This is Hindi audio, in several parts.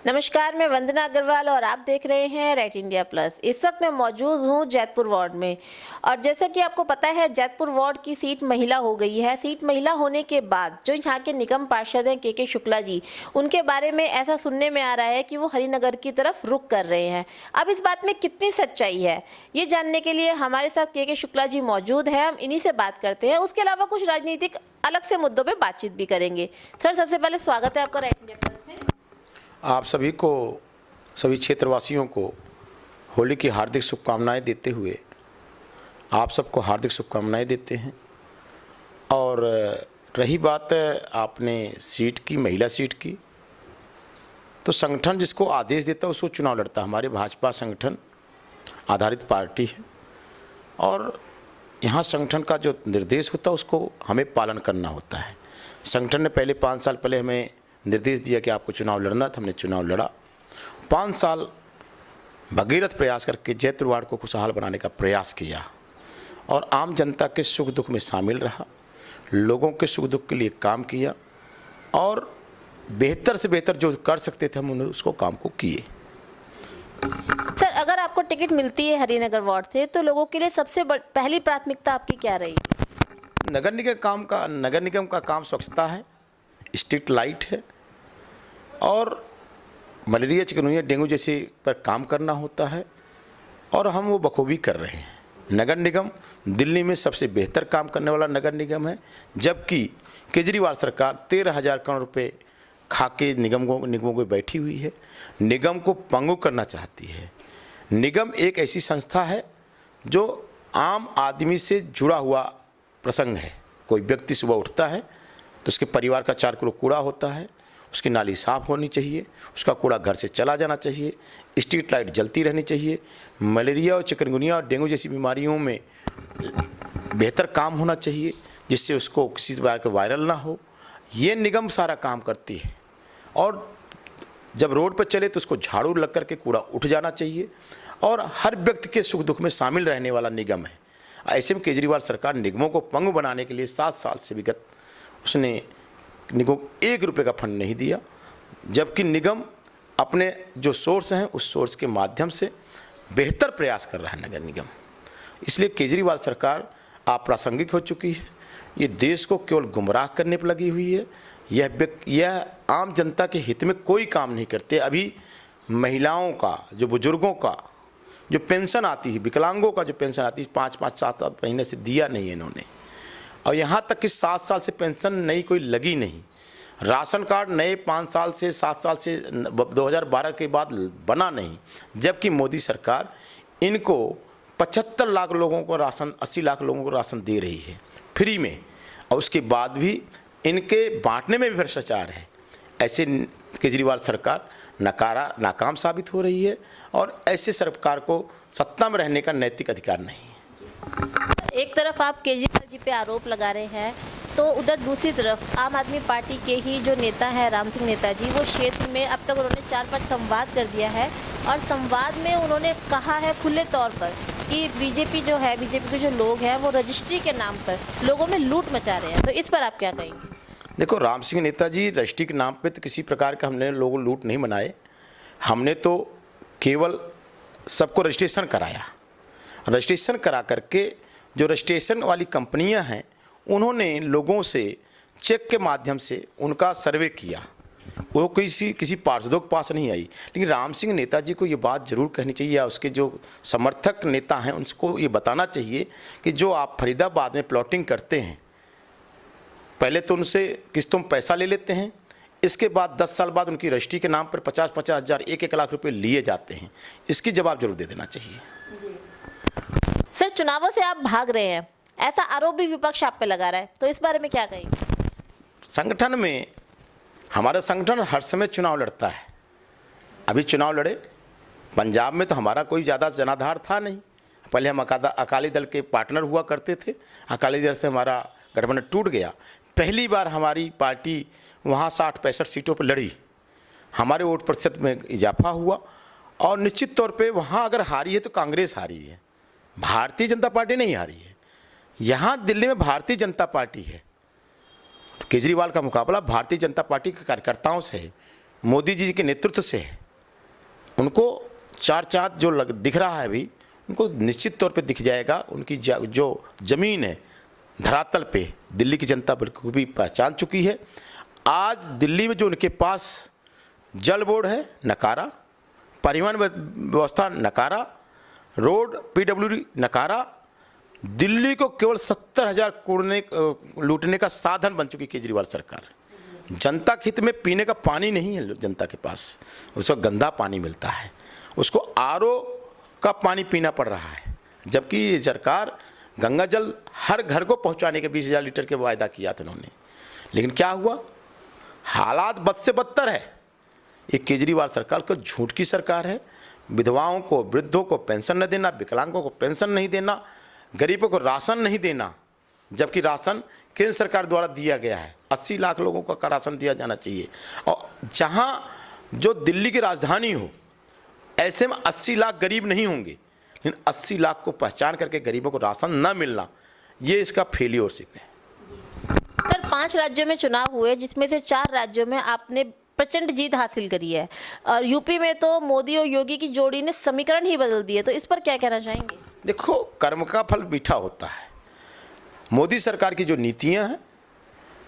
नमस्कार, मैं वंदना अग्रवाल और आप देख रहे हैं राइट इंडिया प्लस। इस वक्त मैं मौजूद हूं जैतपुर वार्ड में और जैसा कि आपको पता है जैतपुर वार्ड की सीट महिला हो गई है। सीट महिला होने के बाद जो यहाँ के निगम पार्षद हैं के शुक्ला जी, उनके बारे में ऐसा सुनने में आ रहा है कि वो हरिनगर की तरफ रुख कर रहे हैं। अब इस बात में कितनी सच्चाई है ये जानने के लिए हमारे साथ के शुक्ला जी मौजूद है। हम इन्हीं से बात करते हैं। उसके अलावा कुछ राजनीतिक अलग से मुद्दों पर बातचीत भी करेंगे। सर, सबसे पहले स्वागत है आपका राइट इंडिया प्लस में। आप सभी को, सभी क्षेत्रवासियों को होली की हार्दिक शुभकामनाएं देते हुए आप सबको हार्दिक शुभकामनाएं देते हैं। और रही बात आपने सीट की, महिला सीट की, तो संगठन जिसको आदेश देता है उसको चुनाव लड़ता है। हमारे भाजपा संगठन आधारित पार्टी है और यहाँ संगठन का जो निर्देश होता है उसको हमें पालन करना होता है। संगठन ने पहले 5 साल पहले हमें निर्देश दिया कि आपको चुनाव लड़ना, था हमने चुनाव लड़ा। 5 साल भगीरथ प्रयास करके जैतपुर वार्ड को खुशहाल बनाने का प्रयास किया और आम जनता के सुख दुख में शामिल रहा, लोगों के सुख दुख के लिए काम किया और बेहतर से बेहतर जो कर सकते थे हम उसको काम को किए। सर, अगर आपको टिकट मिलती है हरिनगर वार्ड से तो लोगों के लिए सबसे पहली प्राथमिकता आपकी क्या रही? नगर निगम का काम स्वच्छता है, स्ट्रीट लाइट है और मलेरिया, चिकनगुनिया, डेंगू जैसे पर काम करना होता है और हम वो बखूबी कर रहे हैं। नगर निगम दिल्ली में सबसे बेहतर काम करने वाला नगर निगम है, जबकि केजरीवाल सरकार 13,000 करोड़ रुपए खा के निगमों को बैठी हुई है, निगम को पंगु करना चाहती है। निगम एक ऐसी संस्था है जो आम आदमी से जुड़ा हुआ प्रसंग है। कोई व्यक्ति सुबह उठता है तो उसके परिवार का 4 किलो कूड़ा होता है, उसकी नाली साफ़ होनी चाहिए, उसका कूड़ा घर से चला जाना चाहिए, स्ट्रीट लाइट जलती रहनी चाहिए, मलेरिया और चिकनगुनिया और डेंगू जैसी बीमारियों में बेहतर काम होना चाहिए जिससे उसको किसी प्रकार का वायरल ना हो। ये निगम सारा काम करती है और जब रोड पर चले तो उसको झाड़ू लग करके कूड़ा उठ जाना चाहिए और हर व्यक्ति के सुख दुख में शामिल रहने वाला निगम है। ऐसे में केजरीवाल सरकार निगमों को पंगु बनाने के लिए 7 साल से विगत उसने निगम 1 रुपये का फंड नहीं दिया, जबकि निगम अपने जो सोर्स हैं उस सोर्स के माध्यम से बेहतर प्रयास कर रहा है नगर निगम। इसलिए केजरीवाल सरकार अप्रासंगिक हो चुकी है। ये देश को केवल गुमराह करने पर लगी हुई है। यह आम जनता के हित में कोई काम नहीं करते। अभी महिलाओं का, जो बुजुर्गों का जो पेंशन आती है, विकलांगों का जो पेंशन आती है, 5-5, 7-7 महीने से दिया नहीं है इन्होंने। और यहाँ तक कि 7 साल से पेंशन नई कोई लगी नहीं। राशन कार्ड नए 5 साल से 7 साल से 2012 के बाद बना नहीं, जबकि मोदी सरकार इनको 75 लाख लोगों को राशन, 80 लाख लोगों को राशन दे रही है फ्री में, और उसके बाद भी इनके बांटने में भी भ्रष्टाचार है। ऐसे केजरीवाल सरकार नाकाम साबित हो रही है और ऐसे सरकार को सत्ता में रहने का नैतिक अधिकार नहीं है। एक तरफ आप केजरीवाल जी पे आरोप लगा रहे हैं तो उधर दूसरी तरफ आम आदमी पार्टी के ही जो नेता हैं राम सिंह नेताजी, वो क्षेत्र में अब तक उन्होंने 4-5 संवाद कर दिया है और संवाद में उन्होंने कहा है खुले तौर पर कि बीजेपी के जो लोग हैं वो रजिस्ट्री के नाम पर लोगों में लूट मचा रहे हैं। तो इस पर आप क्या कहेंगे? देखो, राम सिंह नेताजी रजिस्ट्री के नाम पे तो किसी प्रकार का हमने लोगों लूट नहीं मनाए। हमने तो केवल सबको रजिस्ट्रेशन कराया। रजिस्ट्रेशन करा करके जो रजिस्ट्रेशन वाली कंपनियां हैं उन्होंने लोगों से चेक के माध्यम से उनका सर्वे किया। वो किसी पार्षदों के पास नहीं आई। लेकिन राम सिंह नेताजी को ये बात ज़रूर कहनी चाहिए, या उसके जो समर्थक नेता हैं उनको ये बताना चाहिए कि जो आप फरीदाबाद में प्लॉटिंग करते हैं, पहले तो उनसे किस्तों में पैसा ले लेते हैं, इसके बाद 10 साल बाद उनकी रजिस्ट्री के नाम पर 50-50 हज़ार, 1-1 लाख रुपए लिए जाते हैं। इसकी जवाब जरूर दे देना चाहिए। सर, चुनावों से आप भाग रहे हैं, ऐसा आरोप भी विपक्ष आप पे लगा रहा है, तो इस बारे में क्या कहेंगे? संगठन में हमारा संगठन हर समय चुनाव लड़ता है। अभी चुनाव लड़े, पंजाब में तो हमारा कोई ज़्यादा जनाधार था नहीं। पहले हम अकाली दल के पार्टनर हुआ करते थे, अकाली दल से हमारा गठबंधन टूट गया। पहली बार हमारी पार्टी वहाँ 60-65 सीटों पर लड़ी, हमारे वोट प्रतिशत में इजाफा हुआ और निश्चित तौर पे वहाँ अगर हारी है तो कांग्रेस हारी है, भारतीय जनता पार्टी नहीं हारी है। यहाँ दिल्ली में भारतीय जनता पार्टी है। केजरीवाल का मुकाबला भारतीय जनता पार्टी के कार्यकर्ताओं से है, मोदी जी के नेतृत्व से है, उनको चार चांद जो दिख रहा है अभी, उनको निश्चित तौर पे दिख जाएगा। उनकी जो ज़मीन है धरातल पे दिल्ली की जनता बिल्कुल भी पहचान चुकी है। आज दिल्ली में जो उनके पास जल बोर्ड है नकारा, परिवहन व्यवस्था नकारा, रोड पीडब्ल्यूडी नकारा, दिल्ली को केवल 70,000 करोड़ लूटने का साधन बन चुकी केजरीवाल सरकार। जनता के हित में पीने का पानी नहीं है जनता के पास, उसको गंदा पानी मिलता है, उसको आरओ का पानी पीना पड़ रहा है। जबकि ये सरकार गंगा जल हर घर को पहुंचाने के 20,000 लीटर के वायदा किया था उन्होंने, लेकिन क्या हुआ? हालात बद से बदतर है। ये केजरीवाल सरकार को झूठ की सरकार है। विधवाओं को, वृद्धों को पेंशन न देना, विकलांगों को पेंशन नहीं देना, गरीबों को राशन नहीं देना, जबकि राशन केंद्र सरकार द्वारा दिया गया है। 80 लाख लोगों का राशन दिया जाना चाहिए। और जहाँ जो दिल्ली की राजधानी हो, ऐसे में 80 लाख गरीब नहीं होंगे, लेकिन 80 लाख को पहचान करके गरीबों को राशन न मिलना, ये इसका फेलियरशिप है। सर 5 राज्यों में चुनाव हुए, जिसमें से 4 राज्यों में आपने प्रचंड जीत हासिल करी है, और यूपी में तो मोदी और योगी की जोड़ी ने समीकरण ही बदल दिए, तो इस पर क्या कहना चाहेंगे? देखो, कर्म का फल मीठा होता है। मोदी सरकार की जो नीतियां हैं,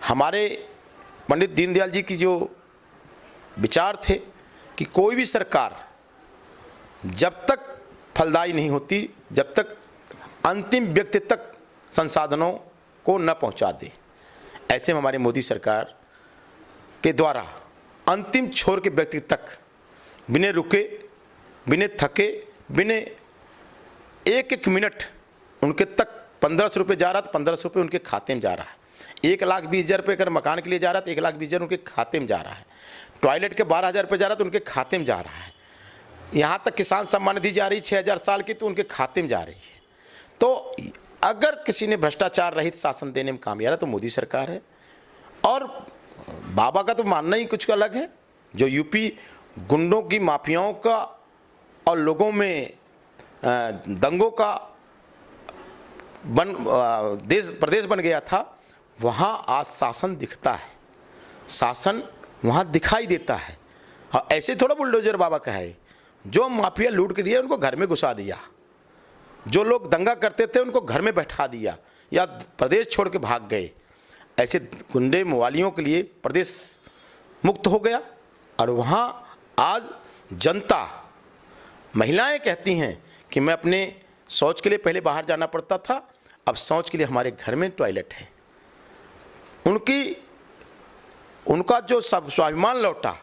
हमारे पंडित दीनदयाल जी की जो विचार थे कि कोई भी सरकार जब तक फलदायी नहीं होती, जब तक अंतिम व्यक्ति तक संसाधनों को न पहुंचा दे, ऐसे में हमारी मोदी सरकार के द्वारा अंतिम छोर के व्यक्ति तक बिना रुके, बिना थके, बिना एक एक मिनट उनके तक 1,500 रुपये जा रहा था, 1,500 रुपये उनके खाते में जा रहा है। 1,20,000 रुपये अगर मकान के लिए जा रहा है तो 1,20,000 उनके खाते में जा रहा है। टॉयलेट के 12,000 रुपये जा रहा है तो उनके खाते में जा रहा है। यहाँ तक किसान सम्मान निधि जा रही 6,000 साल की, तो उनके खाते में जा रही है। तो अगर किसी ने भ्रष्टाचार रहित शासन देने में कामयाब है तो मोदी सरकार है। और बाबा का तो मानना ही कुछ अलग है। जो यूपी गुंडों की, माफियाओं का और लोगों में दंगों का प्रदेश बन गया था, वहाँ आज शासन दिखता है, शासन वहाँ दिखाई देता है। और ऐसे थोड़ा बुलडोजर बाबा का है। जो माफिया लूट के लिए उनको घर में घुसा दिया, जो लोग दंगा करते थे उनको घर में बैठा दिया या प्रदेश छोड़ के भाग गए। ऐसे गुंडे मवालियों के लिए प्रदेश मुक्त हो गया। और वहाँ आज जनता, महिलाएं कहती हैं कि मैं अपने शौच के लिए पहले बाहर जाना पड़ता था, अब शौच के लिए हमारे घर में टॉयलेट है। उनका जो स्वाभिमान लौटा,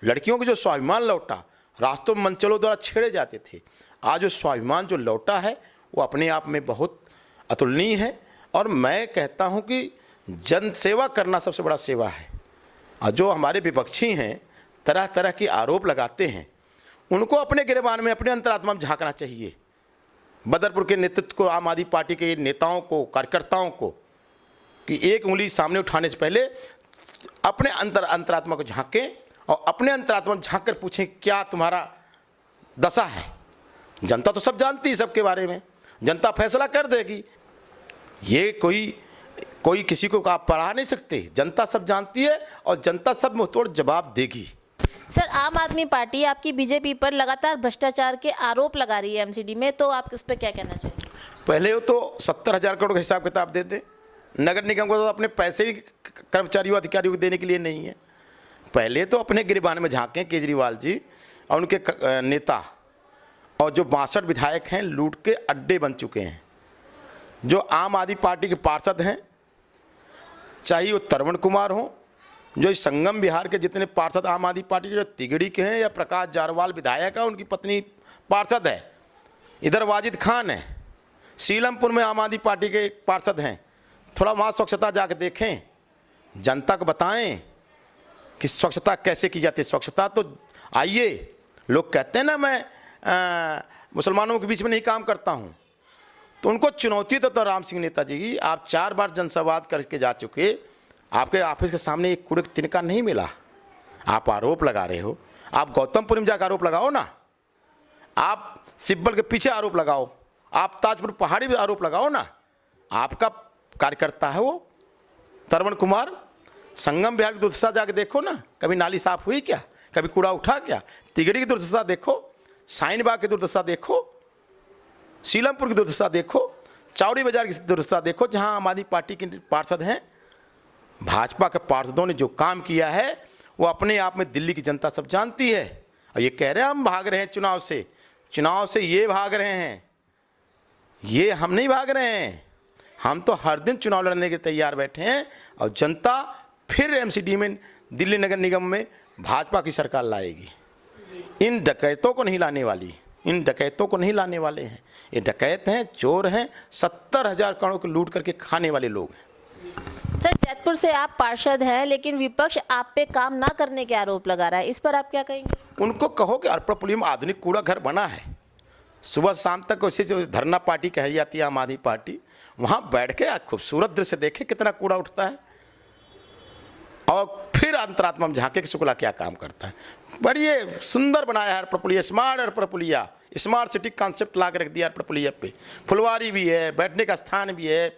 लड़कियों को जो स्वाभिमान लौटा, रास्तों में मंचलों द्वारा छेड़े जाते थे, आज जो स्वाभिमान जो लौटा है वो अपने आप में बहुत अतुलनीय है। और मैं कहता हूँ कि जन सेवा करना सबसे बड़ा सेवा है। और जो हमारे विपक्षी हैं, तरह तरह के आरोप लगाते हैं, उनको अपने गिरबान में, अपने अंतरात्मा में झांकना चाहिए। बदरपुर के नेतृत्व को, आम आदमी पार्टी के नेताओं को, कार्यकर्ताओं को, कि एक उंगली सामने उठाने से पहले अपने अंतरात्मा को झांकें और अपने अंतरात्मा में झांक कर पूछें क्या तुम्हारा दशा है। जनता तो सब जानती है सबके बारे में, जनता फैसला कर देगी। ये कोई किसी को आप पढ़ा नहीं सकते, जनता सब जानती है और जनता सब मुंहतोड़ जवाब देगी। सर आम आदमी पार्टी आपकी बीजेपी पर लगातार भ्रष्टाचार के आरोप लगा रही है एमसीडी में, तो आप इस पर क्या कहना चाहिए? पहले वो तो 70,000 करोड़ का हिसाब किताब दे दें। नगर निगम को तो अपने पैसे ही कर्मचारियों अधिकारियों को देने के लिए नहीं है। पहले तो अपने गिरबान में झांकें केजरीवाल जी और उनके नेता, और जो 62 विधायक हैं लूट के अड्डे बन चुके हैं। जो आम आदमी पार्टी के पार्षद हैं, चाहे वो तरवण कुमार हो, जो इस संगम बिहार के जितने पार्षद आम आदमी पार्टी के, जो तिगड़ी के हैं, या प्रकाश जारवाल विधायक है, उनकी पत्नी पार्षद है, इधर वाजिद खान है, सीलमपुर में आम आदमी पार्टी के पार्षद हैं। थोड़ा वहाँ स्वच्छता जाकर देखें, जनता को बताएं कि स्वच्छता कैसे की जाती है। स्वच्छता तो आइए, लोग कहते हैं ना मैं मुसलमानों के बीच में नहीं काम करता हूँ, तो उनको चुनौती तो राम सिंह नेताजी की, आप 4 बार जनसंवाद करके जा चुके, आपके ऑफिस के सामने एक कूड़े तिनका नहीं मिला। आप आरोप लगा रहे हो। आप गौतमपुर में जाकर आरोप लगाओ ना, आप सिब्बल के पीछे आरोप लगाओ, आप ताजपुर पहाड़ी में आरोप लगाओ ना। आपका कार्यकर्ता है वो तरवण कुमार, संगम बिहार की दुर्दशा जाके देखो ना, कभी नाली साफ हुई क्या, कभी कूड़ा उठा क्या? तिगड़ी की दुर्दशा देखो, शाहीनबाग की दुर्दशा देखो, सीलमपुर की दुर्दशा देखो, चौड़ी बाजार की दुर्दशा देखो, जहां आम आदमी पार्टी के पार्षद हैं। भाजपा के पार्षदों ने जो काम किया है वो अपने आप में दिल्ली की जनता सब जानती है। और ये कह रहे हैं हम भाग रहे हैं चुनाव से ये भाग रहे हैं, ये हम नहीं भाग रहे हैं। हम तो हर दिन चुनाव लड़ने के तैयार बैठे हैं और जनता फिर एमसीडी में, दिल्ली नगर निगम में भाजपा की सरकार लाएगी। इन डकैतों को नहीं लाने वाली, इन डकैतों को नहीं लाने वाले हैं। ये डकैत हैं, चोर हैं, 70,000 करोड़ को लूट करके खाने वाले लोग हैं। सर, जैतपुर से आप पार्षद हैं, लेकिन विपक्ष आप पे काम ना करने के आरोप लगा रहा है, इस पर आप क्या कहेंगे? उनको कहो कि अर्पणपुली में आधुनिक कूड़ा घर बना है, सुबह शाम तक उसे जो धरना पार्टी कही जाती है आम आदमी पार्टी, वहाँ बैठ के खूबसूरत दृश्य देखे कितना कूड़ा उठता है, और फिर अंतरात्मा में झांके कि शुक्ला क्या काम करता है। बढ़िया सुंदर बनाया है अर्पणपुलिया, स्मार्ट अर्पणपुलिया, स्मार्ट सिटी कॉन्सेप्ट ला के रख दिया अर्पणपुलिया पे। फुलवारी भी है, बैठने का स्थान भी है,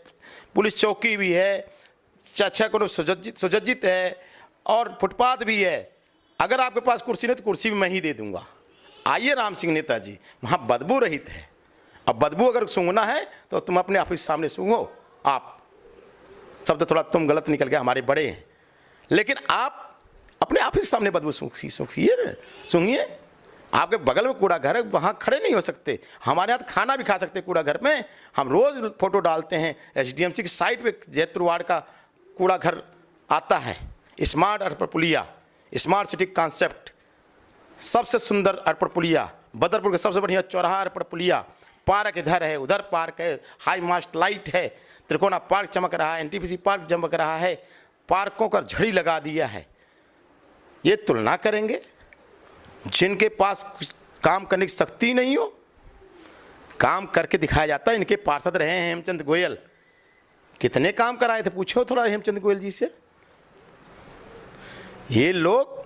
पुलिस चौकी भी है, अच्छा को सुसज्जित है, और फुटपाथ भी है। अगर आपके पास कुर्सी नहीं तो कुर्सी भी मैं ही दे दूंगा। आइए राम सिंह नेताजी, वहाँ बदबू रहित है। अब बदबू अगर सूंघना है तो तुम अपने ऑफिस सामने सूंघो। आप शब्द थोड़ा तुम गलत निकल गया, हमारे बड़े हैं, लेकिन आप अपने ऑफिस सामने बदबू सूंघिए। आपके बगल में कूड़ा घर है, वहाँ खड़े नहीं हो सकते। हमारे यहाँ तो खाना भी खा सकते कूड़ा घर में। हम रोज़ फोटो डालते हैं, एसडीएमसी की साइट पे जैतपुर वार्ड का कूड़ा घर आता है। स्मार्ट अर्पणपुलिया, स्मार्ट सिटी कॉन्सेप्ट, सबसे सुंदर अर्पणपुलिया, बदरपुर का सबसे बढ़िया चौराहा अर्पणपुलिया। पार्क इधर है, उधर पार्क है, हाई मास्ट लाइट है, त्रिकोणा पार्क चमक रहा है, एनटीपीसी पार्क चमक रहा है, पार्कों का झड़ी लगा दिया है। ये तुलना करेंगे जिनके पास काम करने की शक्ति नहीं हो, काम करके दिखाया जाता है। इनके पार्षद रहे हैं हेमचंद गोयल, कितने काम कराए थे पूछो थोड़ा हेमचंद गोयल जी से। ये लोग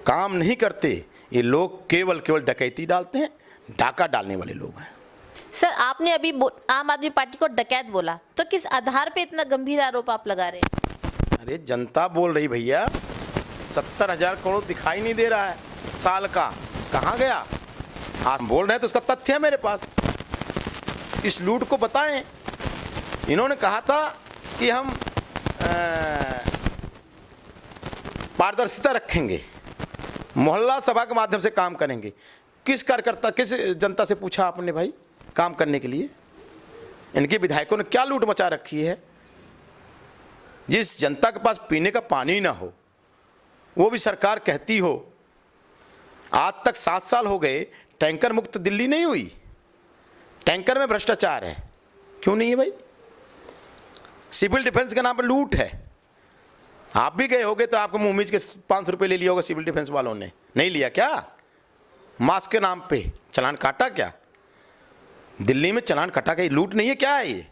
काम नहीं करते, ये लोग केवल डकैती डालते हैं, डाका डालने वाले लोग हैं। सर, आपने अभी आम आदमी पार्टी को डकैत बोला, तो किस आधार पे इतना गंभीर आरोप आप लगा रहे हैं? अरे जनता बोल रही भैया, 70,000 करोड़ दिखाई नहीं दे रहा है साल का, कहाँ गया? आप बोल रहे हैं तो उसका तथ्य है मेरे पास। इस लूट को बताएं। इन्होंने कहा था कि हम पारदर्शिता रखेंगे, मोहल्ला सभा के माध्यम से काम करेंगे। किस कार्यकर्ता, किस जनता से पूछा आपने भाई काम करने के लिए? इनके विधायकों ने क्या लूट मचा रखी है? जिस जनता के पास पीने का पानी ना हो, वो भी सरकार कहती हो। आज तक 7 साल हो गए, टैंकर मुक्त दिल्ली नहीं हुई। टैंकर में भ्रष्टाचार है, क्यों नहीं है भाई? सिविल डिफेंस के नाम पर लूट है। आप भी गए होगे तो आपको मुंह मीच के 500 रुपये ले लिया होगा सिविल डिफेंस वालों ने, नहीं लिया क्या? मास्क के नाम पे चालान काटा क्या? दिल्ली में चालान कटा के लूट नहीं है क्या है? ये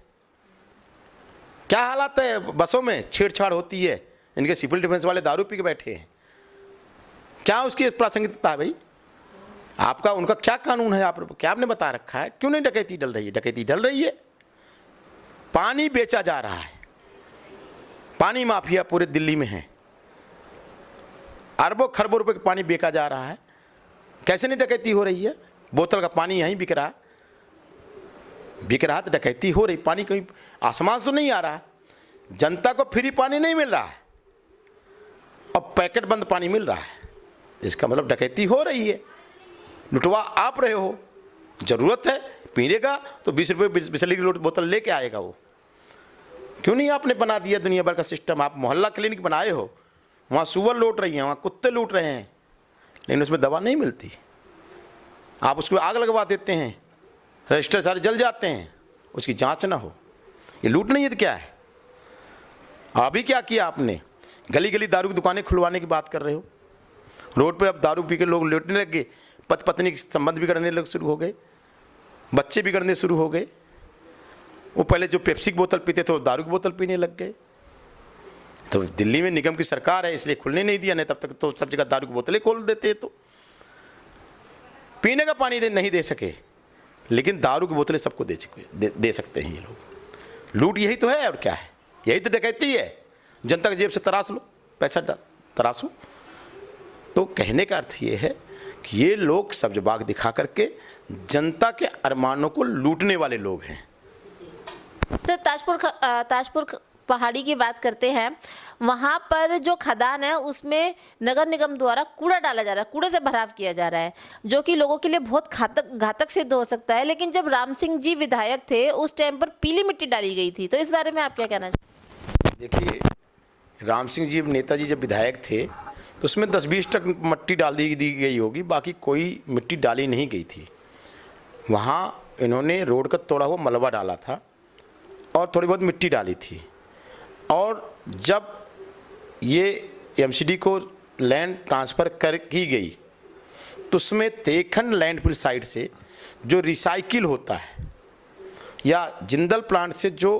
क्या हालात है? बसों में छेड़छाड़ होती है, इनके सिविल डिफेंस वाले दारू पी के बैठे हैं। क्या उसकी प्रासंगिकता है भाई? आपका उनका क्या कानून है? आप क्या आपने बता रखा है? क्यों नहीं डकैती डल रही है? डकैती डल रही है। पानी बेचा जा रहा है, पानी माफिया पूरे दिल्ली में है, अरबों खरबों रुपए का पानी बेचा जा रहा है। कैसे नहीं डकैती हो रही है? बोतल का पानी यहीं बिक रहा तो डकैती हो रही। पानी कहीं आसमान से नहीं आ रहा है, जनता को फ्री पानी नहीं मिल रहा है और पैकेट बंद पानी मिल रहा है। इसका मतलब डकैती हो रही है, लुटवा आप रहे हो। जरूरत है पीने का तो 20 रुपये बिसलेरी की बोतल लेके आएगा वो। क्यों नहीं आपने बना दिया दुनिया भर का सिस्टम? आप मोहल्ला क्लिनिक बनाए हो, वहाँ सुअर लूट रही हैं, वहाँ कुत्ते लूट रहे हैं, लेकिन उसमें दवा नहीं मिलती। आप उसको आग लगवा देते हैं, रजिस्टर सारे जल जाते हैं, उसकी जांच ना हो। ये लूट नहीं है तो क्या है? अभी क्या किया आपने? गली गली दारू की दुकानें खुलवाने की बात कर रहे हो। रोड पे अब दारू पी के लोग लौटने लग गए, पति पत्नी के संबंध बिगड़ने लग शुरू हो गए, बच्चे बिगड़ने शुरू हो गए। वो पहले जो पेप्सी की बोतल पीते थे वो दारू की बोतल पीने लग गए। तो दिल्ली में निगम की सरकार है इसलिए खुलने नहीं दिया, नहीं तब तक तो सब जगह दारू की बोतलें खोल देते। तो पीने का पानी नहीं दे सके, लेकिन दारू की बोतलें सबको दे सकते हैं ये लोग। लूट यही तो है और क्या है? यही तो डकैती है। जनता की जेब से तराश लो, पैसा तराशो। तो कहने का अर्थ ये है कि ये लोग सब्जबाग दिखा करके जनता के अरमानों को लूटने वाले लोग हैं। तो ताजपुर पहाड़ी की बात करते हैं, वहाँ पर जो खदान है उसमें नगर निगम द्वारा कूड़ा डाला जा रहा है, कूड़े से भराव किया जा रहा है, जो कि लोगों के लिए बहुत घातक सिद्ध हो सकता है। लेकिन जब राम सिंह जी विधायक थे उस टाइम पर पीली मिट्टी डाली गई थी, तो इस बारे में आप क्या कहना चाहते हैं? देखिए, राम सिंह जी नेताजी जब विधायक थे तो उसमें 10-20 टक मिट्टी डाल दी गई होगी, बाकी कोई मिट्टी डाली नहीं गई थी। वहाँ इन्होंने रोड का तोड़ा हुआ मलबा डाला था और थोड़ी बहुत मिट्टी डाली थी। और जब ये एमसीडी को लैंड ट्रांसफ़र की गई तो उसमें तेखंड लैंडफिल साइट से जो रिसाइकिल होता है या जिंदल प्लांट से जो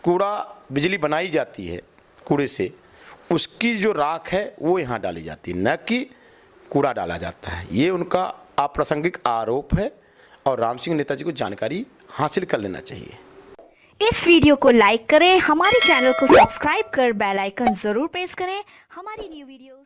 कूड़ा बिजली बनाई जाती है कूड़े से, उसकी जो राख है वो यहाँ डाली जाती है, न कि कूड़ा डाला जाता है। ये उनका अप्रासंगिक आरोप है और राम सिंह नेताजी को जानकारी हासिल कर लेना चाहिए। इस वीडियो को लाइक करें, हमारे चैनल को सब्सक्राइब कर बेल आइकन जरूर प्रेस करें हमारी न्यू वीडियो